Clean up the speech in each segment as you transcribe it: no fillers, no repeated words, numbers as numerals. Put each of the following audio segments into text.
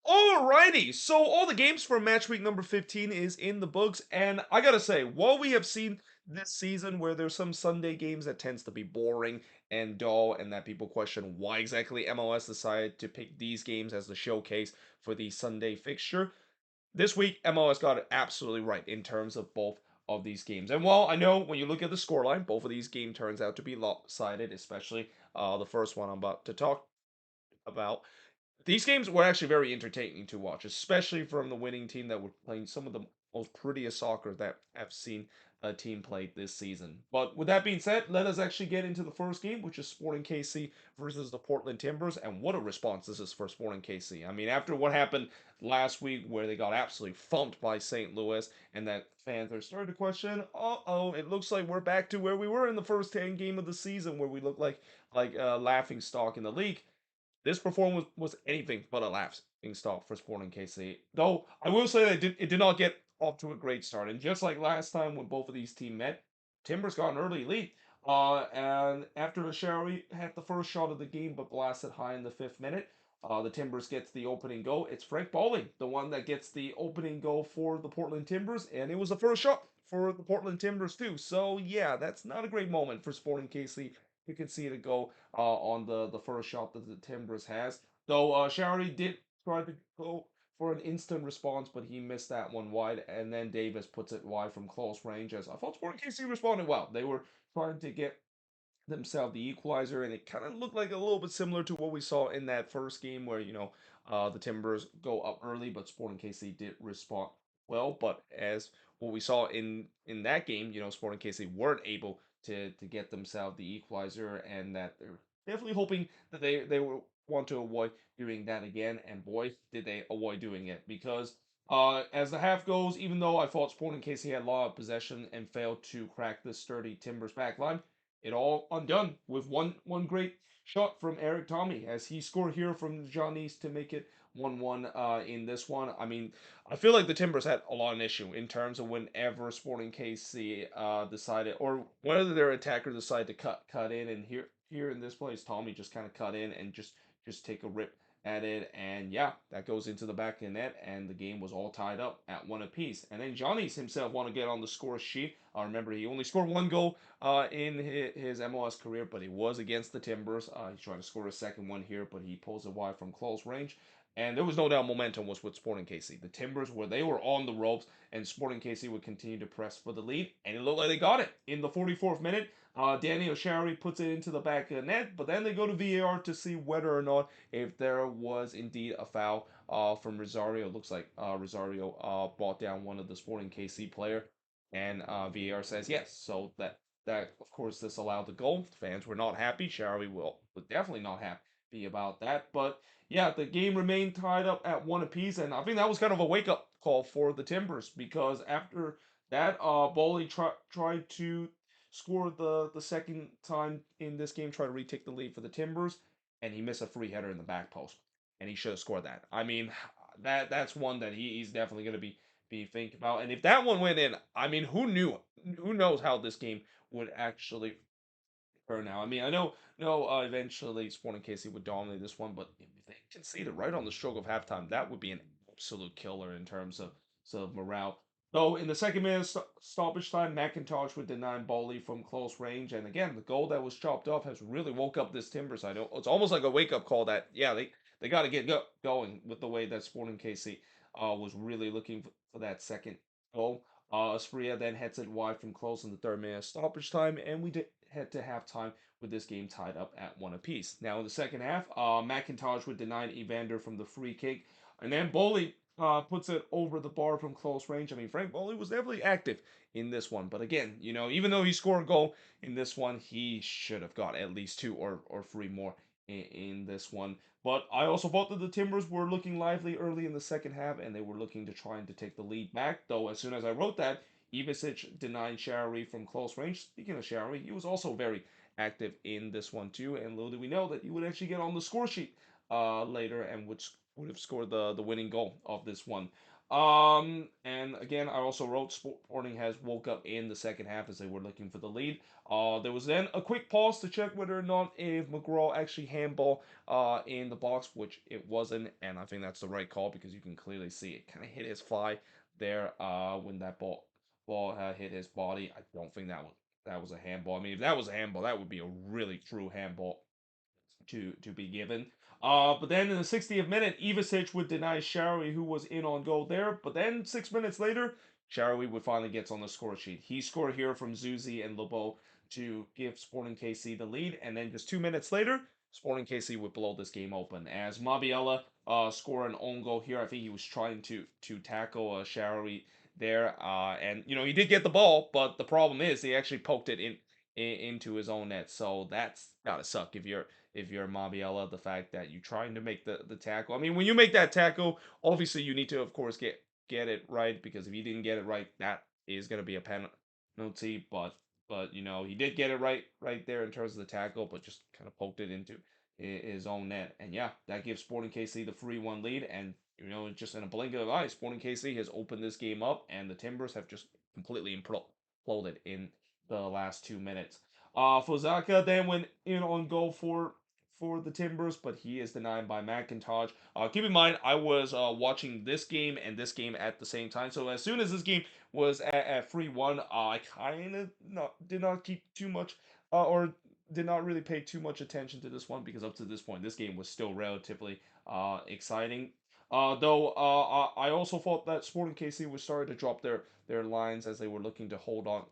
Alrighty, so all the games for match week number 15 is in the books, and I gotta say, while we have seen this season where there's some Sunday games that tends to be boring and dull, and that people question why exactly MLS decided to pick these games as the showcase for the Sunday fixture, this week MLS got it absolutely right in terms of both of these games. And while I know when you look at the scoreline, both of these games turns out to be lopsided, especially the first one I'm about to talk about. These games were actually very entertaining to watch, especially from the winning team that were playing some of the most prettiest soccer that I've seen a team play this season. But with that being said, let us actually get into the first game, which is Sporting KC versus the Portland Timbers. And what a response this is for Sporting KC. I mean, after what happened last week where they got absolutely thumped by St. Louis and that fans are starting to question, uh-oh, it looks like we're back to where we were in the first 10 game of the season where we looked like a laughing stock in the league. This performance was anything but a laughing stock for Sporting KC. Though I will say that it did not get off to a great start. And just like last time when both of these teams met, Timbers got an early lead. And after Ashari had the first shot of the game but blasted high in the 5th minute, the Timbers gets the opening goal. It's Frank Bowling, the one that gets the opening goal for the Portland Timbers, and it was the first shot for the Portland Timbers too. So yeah, that's not a great moment for Sporting KC. You can see it go on the first shot that the Timbers has. Though Showery did try to go for an instant response, but he missed that one wide, and then Davis puts it wide from close range. As I thought, Sporting KC responded well. They were trying to get themselves the equalizer, and it kind of looked like a little bit similar to what we saw in that first game, where the Timbers go up early, but Sporting KC did respond well. But as what we saw in that game, Sporting KC weren't able to get themselves the equalizer, and that they're definitely hoping that they will want to avoid doing that again. And boy, did they avoid doing it, because as the half goes, even though I thought Sporting KC had a lot of possession and failed to crack the sturdy Timbers back line, it all undone with one great shot from Eric Tommy as he scored here from John East to make it 1-1 in this one. I mean, I feel like the Timbers had a lot of issue in terms of whenever Sporting KC decided, or whether their attacker decided to cut in, and here in this place Tommy just kind of cut in and just take a rip at it, and yeah, that goes into the back of the net, and the game was all tied up at one apiece. And then Johnny's himself want to get on the score sheet. Remember, he only scored one goal in his MLS career, but it was against the Timbers. He's trying to score a second one here, but he pulls it wide from close range. And there was no doubt momentum was with Sporting KC. The Timbers, where they were on the ropes, and Sporting KC would continue to press for the lead, and it looked like they got it. In the 44th minute, Danny O'Sharry puts it into the back of the net, but then they go to VAR to see whether or not if there was indeed a foul from Rosario. It looks like Rosario brought down one of the Sporting KC player, and VAR says yes. So that of course this allowed the goal. Fans were not happy. Shari was definitely not happy about that. But yeah, the game remained tied up at one apiece, and I think that was kind of a wake up call for the Timbers, because after that, Bowley tried to score the second time in this game, try to retake the lead for the Timbers, and he missed a free header in the back post, and he should have scored that. I mean, that's one that he's definitely going to be thinking about. And if that one went in, I mean, who knew? Who knows how this game would actually turn out? I mean, I know, no, eventually Sporting KC would dominate this one, but if they conceded right on the stroke of halftime, that would be an absolute killer in terms of morale. Though in the second minute stoppage time, McIntosh would deny Bowley from close range, and again, the goal that was chopped off has really woke up this Timbers side. It's almost like a wake up call that yeah, they got to get going with the way that Sporting KC was really looking for that second goal. Aspria then heads it wide from close in the third minute stoppage time, and we did head to halftime with this game tied up at one apiece. Now in the second half, McIntosh would deny Evander from the free kick, and then Bowley puts it over the bar from close range. I mean, Frank Bowley was definitely active in this one, but again, even though he scored a goal in this one, he should have got at least two or three more in this one. But I also thought that the Timbers were looking lively early in the second half, and they were looking to trying to take the lead back. Though as soon as I wrote that, Ivicic denied Shari from close range. Speaking of Shari, he was also very active in this one too, and little did we know that he would actually get on the score sheet later and would have scored the winning goal of this one. And again, I also wrote Sporting has woke up in the second half as they were looking for the lead. There was then a quick pause to check whether or not if McGraw actually handball in the box, which it wasn't, and I think that's the right call because you can clearly see it kind of hit his fly there when that ball hit his body. I don't think that was a handball. I mean, if that was a handball, that would be a really true handball to be given. But then in the 60th minute, Ivasic would deny Shawi, who was in on goal there. But then 6 minutes later, Shawi would finally get on the score sheet. He scored here from Zuzi and Lobo to give Sporting KC the lead. And then just 2 minutes later, Sporting KC would blow this game open as Mabiella scored an own goal here. I think he was trying to tackle Shawi there. And he did get the ball, but the problem is he actually poked it into his own net. So that's gotta suck if you're Mabiella, the fact that you're trying to make the tackle. I mean, when you make that tackle, obviously you need to, of course, get it right because if you didn't get it right, that is going to be a penalty. But he did get it right there in terms of the tackle, but just kind of poked it into his own net. And yeah, that gives Sporting KC the 3-1 lead. And just in a blink of an eye, Sporting KC has opened this game up, and the Timbers have just completely imploded in the last 2 minutes. Fozaka then went in on goal for the Timbers, but he is denied by McIntosh. Keep in mind, I was watching this game and this game at the same time. So as soon as this game was at 3-1, I kind of did not keep too much or did not really pay too much attention to this one because up to this point, this game was still relatively exciting. Though I also thought that Sporting KC was starting to drop their lines as they were looking to hold on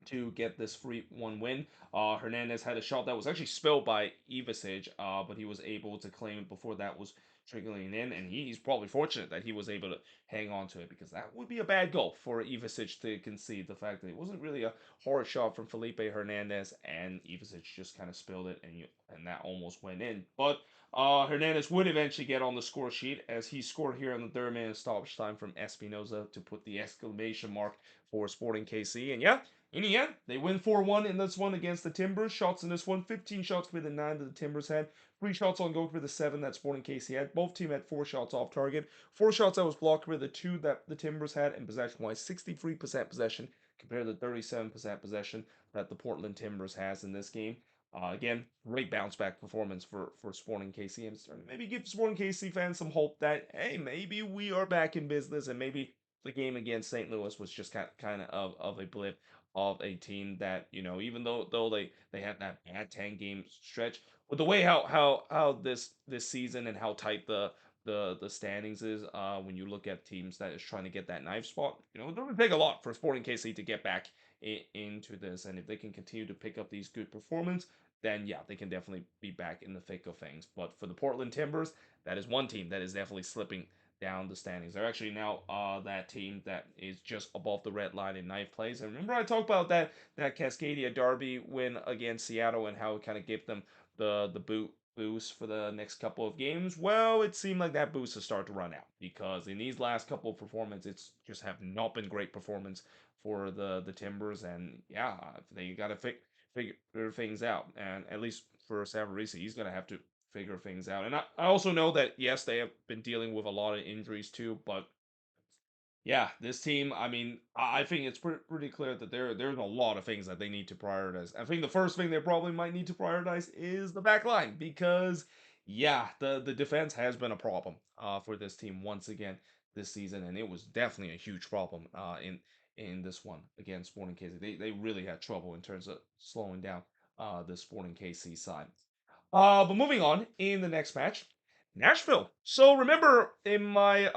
to get this free one win. Hernandez had a shot that was actually spilled by Ivasic, but he was able to claim it before that was trickling in, and he's probably fortunate that he was able to hang on to it because that would be a bad goal for Ivasic to concede. The fact that it wasn't really a hard shot from Felipe Hernandez, and Ivasic just kind of spilled it, and that almost went in. But Hernandez would eventually get on the score sheet as he scored here in the third minute stoppage time from Espinoza to put the exclamation mark for Sporting KC. And yeah, in the end, they win 4-1 in this one against the Timbers. Shots in this one, 15 shots with the 9 that the Timbers had. 3 shots on goal with the 7 that Sporting KC had. Both teams had 4 shots off target. 4 shots that was blocked with the 2 that the Timbers had. And possession-wise, 63% possession compared to 37% possession that the Portland Timbers has in this game. Again, great bounce back performance for Sporting KC. And maybe give Sporting KC fans some hope that, hey, maybe we are back in business and maybe the game against St. Louis was just kind of a blip of a team that even though they had that bad 10 game stretch with the way how this season and how tight the standings is when you look at teams that is trying to get that knife spot, it doesn't take a lot for Sporting KC to get back into this, and if they can continue to pick up these good performance, then yeah, they can definitely be back in the thick of things. But for the Portland Timbers, that is one team that is definitely slipping down the standings. They're actually now that team that is just above the red line in ninth place. And remember I talked about that Cascadia Derby win against Seattle and how it kind of gave them the boost for the next couple of games. Well, it seemed like that boost has started to run out because in these last couple of performances, it's just have not been great performance for the Timbers. And yeah, they got to figure things out. And at least for Savarese, he's gonna have to figure things out. And I also know that yes, they have been dealing with a lot of injuries too, but yeah, this team, I mean, I think it's pretty clear that there's a lot of things that they need to prioritize. I think the first thing they probably might need to prioritize is the back line because yeah, the defense has been a problem for this team once again this season, and it was definitely a huge problem in this one against Sporting KC. They really had trouble in terms of slowing down the Sporting KC side. But moving on in the next match, Nashville. So remember in my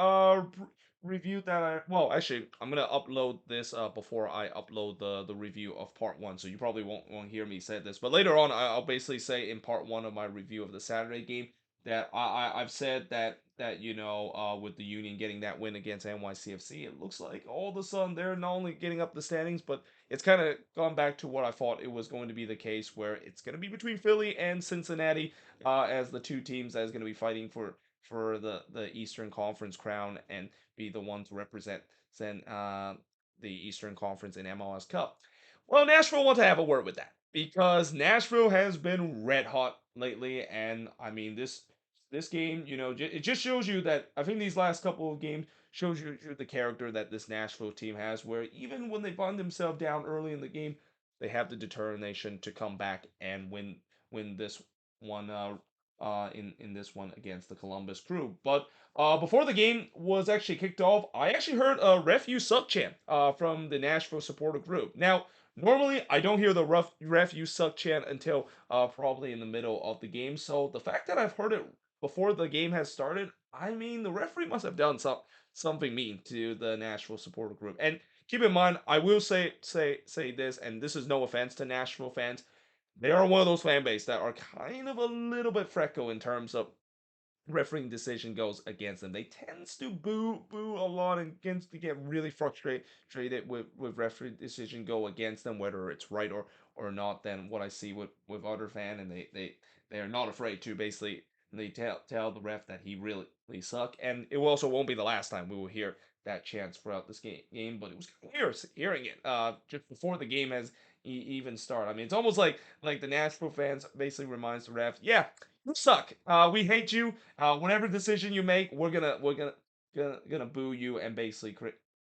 review that actually I'm gonna upload this before I upload the review of part one, so you probably won't hear me say this, but later on I'll basically say in part one of my review of the Saturday game that I've said that with the Union getting that win against NYCFC, it looks like all of a sudden they're not only getting up the standings, but it's kind of gone back to what I thought it was going to be the case, where it's going to be between Philly and Cincinnati as the two teams that is going to be fighting for the Eastern Conference crown and be the one to represent the Eastern Conference in MLS Cup. Well, Nashville want to have a word with that because Nashville has been red hot lately, and I mean this game, it just shows you that I think these last couple of games shows you the character that this Nashville team has, where even when they find themselves down early in the game, they have the determination to come back and win this one in this one against the Columbus Crew. But before the game was actually kicked off, I actually heard a "Ref You Suck" chant from the Nashville supporter group. Now, normally I don't hear the "Ref You Suck" chant until probably in the middle of the game. So the fact that I've heard it before the game has started, I mean, the referee must have done something mean to the Nashville supporter group. And keep in mind, I will say this, and this is no offense to Nashville fans. They are one of those fan base that are kind of a little bit freckle in terms of refereeing decision goes against them. They tends to boo a lot and tends to get really frustrated with referee decision go against them, whether it's right or not. Than what I see with other fan, and they are not afraid to basically they tell the ref that he really suck, and it also won't be the last time we will hear that chance throughout this game. But it was weird hearing it just before the game has even started. I mean, it's almost like the Nashville fans basically reminds the ref, yeah, you suck. We hate you. Whatever decision you make, we're gonna boo you and basically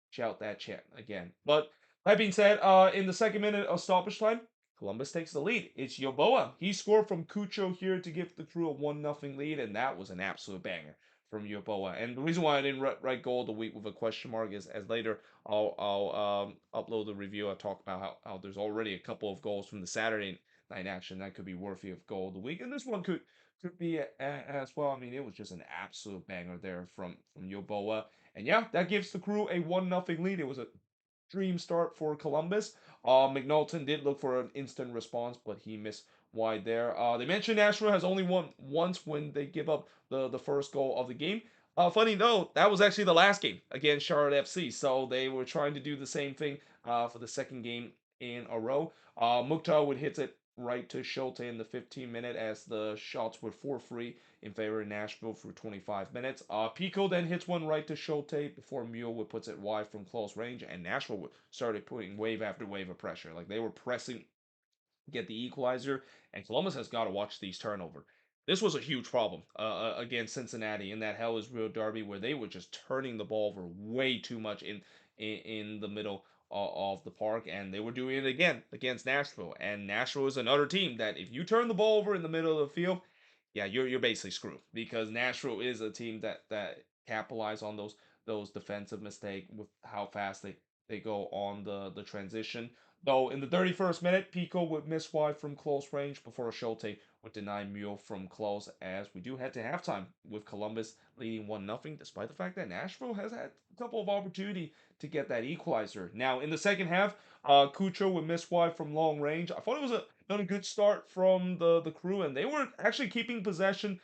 shout that chant again. But that being said, in the second minute of stoppage time, Columbus takes the lead. It's Yoboa. He scored from Cucho here to give the Crew a 1-0 lead, and that was an absolute banger from Yoboa. And the reason why I didn't write goal of the week with a question mark is as later I'll upload the review. I'll talk about how there's already a couple of goals from the Saturday night action that could be worthy of goal of the week, and this one could be as well. I mean, it was just an absolute banger there from Yoboa, and yeah, that gives the Crew a 1-0 lead. It was a dream start for Columbus. McNulton did look for an instant response, but he missed wide there. They mentioned Nashville has only won once when they give up the first goal of the game. Funny note, that was actually the last game against Charlotte FC, so they were trying to do the same thing for the second game in a row. Mukhtar would hit it right to Schulte in the 15th minute as the shots were for free in favor of Nashville for 25 minutes. Pico then hits one right to Schulte before Mule puts it wide from close range, and Nashville started putting wave after wave of pressure. Like they were pressing, get the equalizer, and Columbus has got to watch these turnovers. This was a huge problem against Cincinnati in that Hell is Real derby where they were just turning the ball over way too much in the middle of the park, and they were doing it again against Nashville. And Nashville is another team that if you turn the ball over in the middle of the field, yeah, you're basically screwed because Nashville is a team that capitalize on those defensive mistakes with how fast they go on the transition. Though in the 31st minute, Pico would miss wide from close range before Schulte would deny Mule from close as we do head to halftime with Columbus leading 1-0, despite the fact that Nashville has had a couple of opportunity to get that equalizer. Now in the second half, Cucho would miss wide from long range. I thought it was not a good start from the Crew, and they were actually keeping possession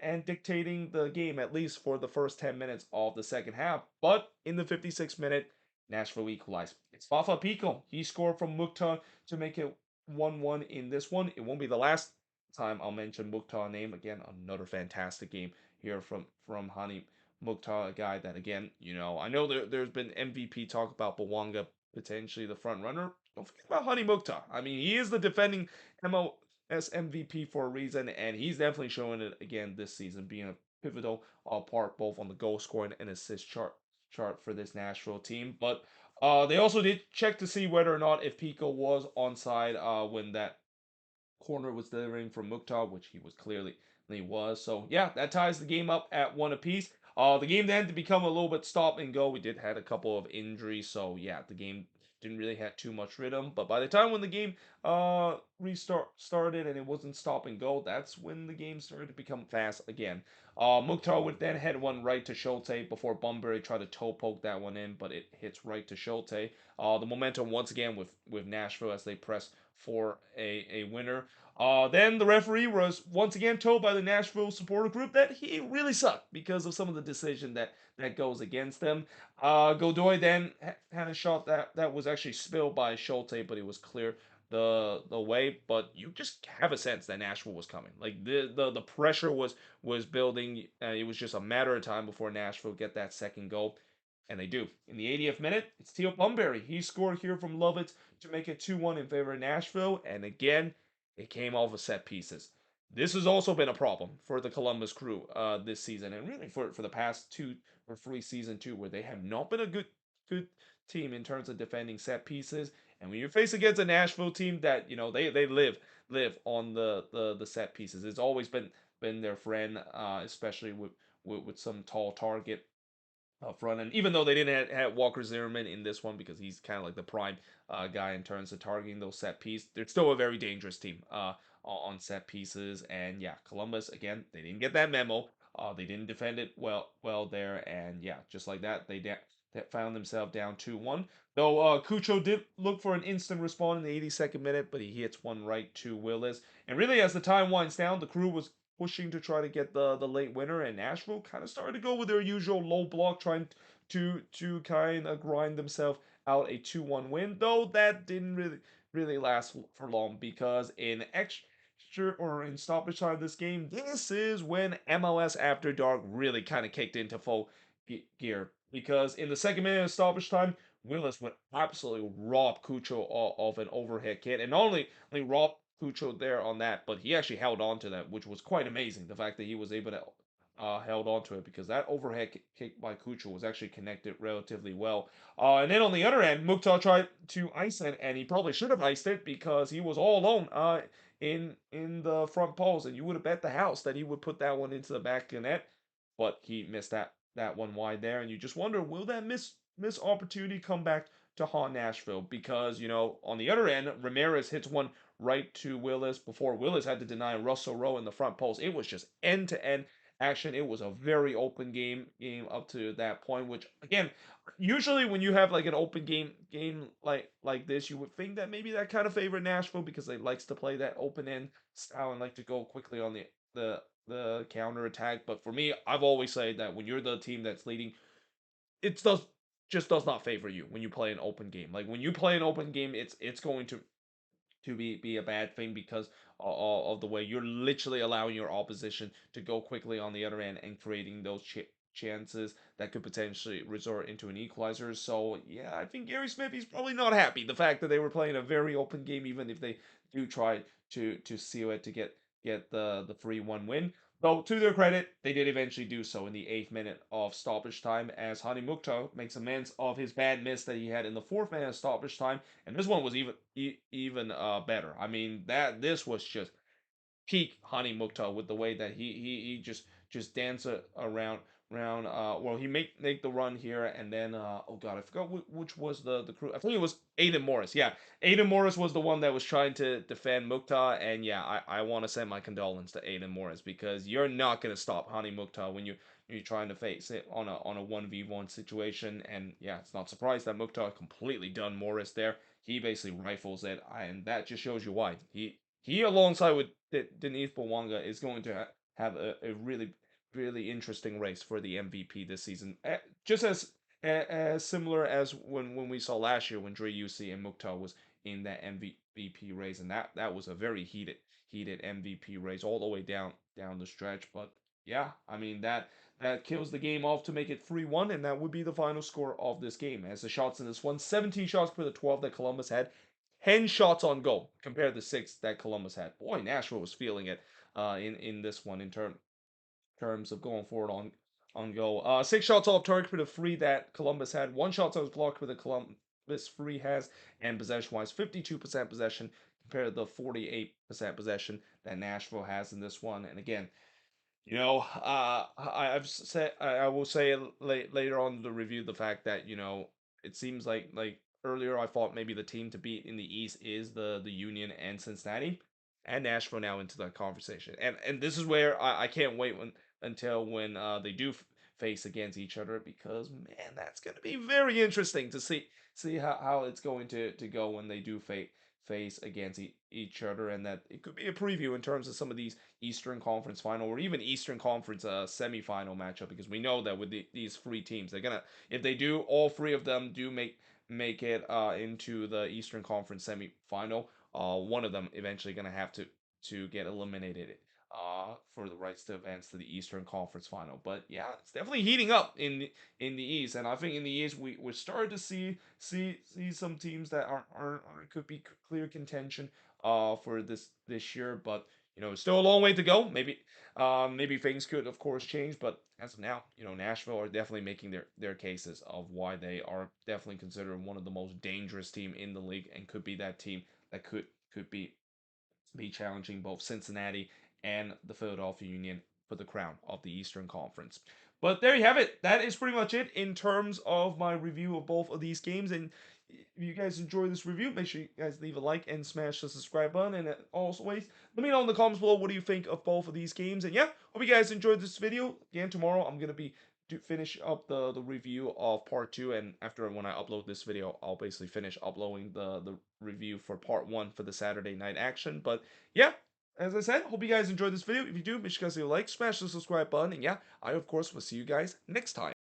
and dictating the game at least for the first 10 minutes of the second half. But in the 56th minute, Nashville equalized. It's Fafa Pico. He scored from Mukhtar to make it 1-1 in this one. It won't be the last time I'll mention Mukhtar's name again. Another fantastic game here from Hani Mukhtar, a guy that again, I know there's been MVP talk about Bawanga potentially the front runner. Don't forget about Hani Mukhtar. I mean, he is the defending MLS MVP for a reason, and he's definitely showing it again this season, being a pivotal part both on the goal scoring and assist chart for this Nashville team. But they also did check to see whether or not if Pico was onside when that corner was delivering from Mukhtar, which he was clearly he was. So yeah, that ties the game up at one apiece. The game then to become a little bit stop and go. We did had a couple of injuries, so yeah, the game didn't really have too much rhythm. But by the time when the game started and it wasn't stop and go, that's when the game started to become fast again. Mukhtar would then head one right to Schulte before Bunbury tried to toe poke that one in, but it hits right to Schulte. The momentum once again with Nashville as they press for a winner. Then the referee was once again told by the Nashville supporter group that he really sucked because of some of the decision that goes against them. Godoy then had a shot that was actually spilled by Schulte, but it was clear the way. But you just have a sense that Nashville was coming. Like the pressure was building. It was just a matter of time before Nashville get that second goal. And they do. In the 80th minute, it's Teal Bunbury. He scored here from Lovitz to make it 2-1 in favor of Nashville. And again, it came off of set pieces. This has also been a problem for the Columbus Crew this season, and really for the past 2 or 3 seasons too, where they have not been a good team in terms of defending set pieces. And when you're faced against a Nashville team that they live on the set pieces, it's always been their friend, especially with some tall target up front. And even though they didn't have Walker Zimmerman in this one because he's kind of like the prime guy in terms of targeting those set pieces, they're still a very dangerous team on set pieces. And yeah, Columbus again, they didn't get that memo. They didn't defend it well there, and yeah, just like that, that found themselves down 2-1. Though Cucho did look for an instant response in the 82nd minute, but he hits one right to Willis. And really, as the time winds down, the Crew was pushing to try to get the late winner, and Nashville kind of started to go with their usual low block, trying to kind of grind themselves out a 2-1 win. Though that didn't really last for long, because in extra or in stoppage time of this game, this is when MLS After Dark really kind of kicked into full gear. Because in the second minute of stoppage time, Willis would absolutely rob Cucho of an overhead kick, and not only rob Cucho there on that, but he actually held on to that, which was quite amazing. The fact that he was able to held on to it, because that overhead kick by Cucho was actually connected relatively well. And then on the other end, Mukhtar tried to ice it, and he probably should have iced it because he was all alone in the front post, and you would have bet the house that he would put that one into the back of the net, but he missed that one wide there, and you just wonder, will that miss opportunity come back to haunt Nashville? Because on the other end, Ramirez hits one right to Willis before Willis had to deny Russell Rowe in the front post. It was just end to end action. It was a very open game up to that point, which again, usually when you have like an open game like this, you would think that maybe that kind of favored Nashville because they likes to play that open end style and like to go quickly on the counter attack. But for me, I've always said that when you're the team that's leading, it does not favor you when you play an open game. Like when you play an open game, it's going to be a bad thing because of the way you're literally allowing your opposition to go quickly on the other end and creating those chances that could potentially resort into an equalizer. So yeah, I think Gary Smith, he's probably not happy the fact that they were playing a very open game, even if they do try to seal it to get the 3-1 win. Though to their credit, they did eventually do so in the 8th minute of stoppage time, as Hani Mukhtar makes amends of his bad miss that he had in the 4th minute of stoppage time, and this one was even better. I mean, that this was just peak Hani Mukhtar with the way that he just dance around. Well, he make the run here, and then oh god, I forgot which was the crew. I think it was Aiden Morris. Yeah, Aiden Morris was the one that was trying to defend Mukhtar, and yeah, I want to send my condolences to Aiden Morris, because you're not gonna stop Hani Mukhtar when you're trying to face it on a 1v1 situation. And yeah, it's not surprised that Mukhtar completely done Morris there. He basically rifles it, and that just shows you why he alongside with Denise Bowanga is going to have a really interesting race for the MVP this season. Just as similar as when we saw last year when Dre UC and Mukhtar was in that MVP race, and that was a very heated MVP race all the way down the stretch. But yeah, I mean that kills the game off to make it 3-1, and that would be the final score of this game. As the shots in this one, 17 shots for the 12 that Columbus had, 10 shots on goal compared to 6 that Columbus had. Boy, Nashville was feeling it in this one in terms of going forward on goal. 6 shots off target for the 3 that Columbus had. 1 shot that was blocked for the Columbus 3 has, and possession wise, 52% possession compared to the 48% possession that Nashville has in this one. And again, I've said I will say later on in the review the fact that it seems like earlier I thought maybe the team to beat in the East is the Union and Cincinnati, and Nashville now into that conversation. And this is where I can't wait until when they do face against each other, because man, that's going to be very interesting to see how it's going to go when they do face against each other, and that it could be a preview in terms of some of these Eastern Conference final or even Eastern Conference semifinal matchup, because we know that with these 3 teams, they're gonna, if they do, all 3 of them do make it into the Eastern Conference semifinal. One of them eventually gonna have to get eliminated for the rights to advance to the Eastern Conference final. But yeah, it's definitely heating up in the East, and I think in the East we're starting to see some teams that are could be clear contention for this year. But still a long way to go. Maybe things could, of course, change, but as of now, Nashville are definitely making their cases of why they are definitely considered one of the most dangerous team in the league and could be that team that could be challenging both Cincinnati and the Philadelphia Union for the crown of the Eastern Conference. But there you have it. That is pretty much it in terms of my review of both of these games. And if you guys enjoy this review, make sure you guys leave a like and smash the subscribe button. And as always, let me know in the comments below what do you think of both of these games. And yeah, hope you guys enjoyed this video. Again, tomorrow I'm gonna be finish up the review of part 2, and after when I upload this video I'll basically finish uploading the review for part 1 for the Saturday night action. But yeah, as I said, hope you guys enjoyed this video. If you do, make sure you guys leave a like, smash the subscribe button, and yeah, I of course will see you guys next time.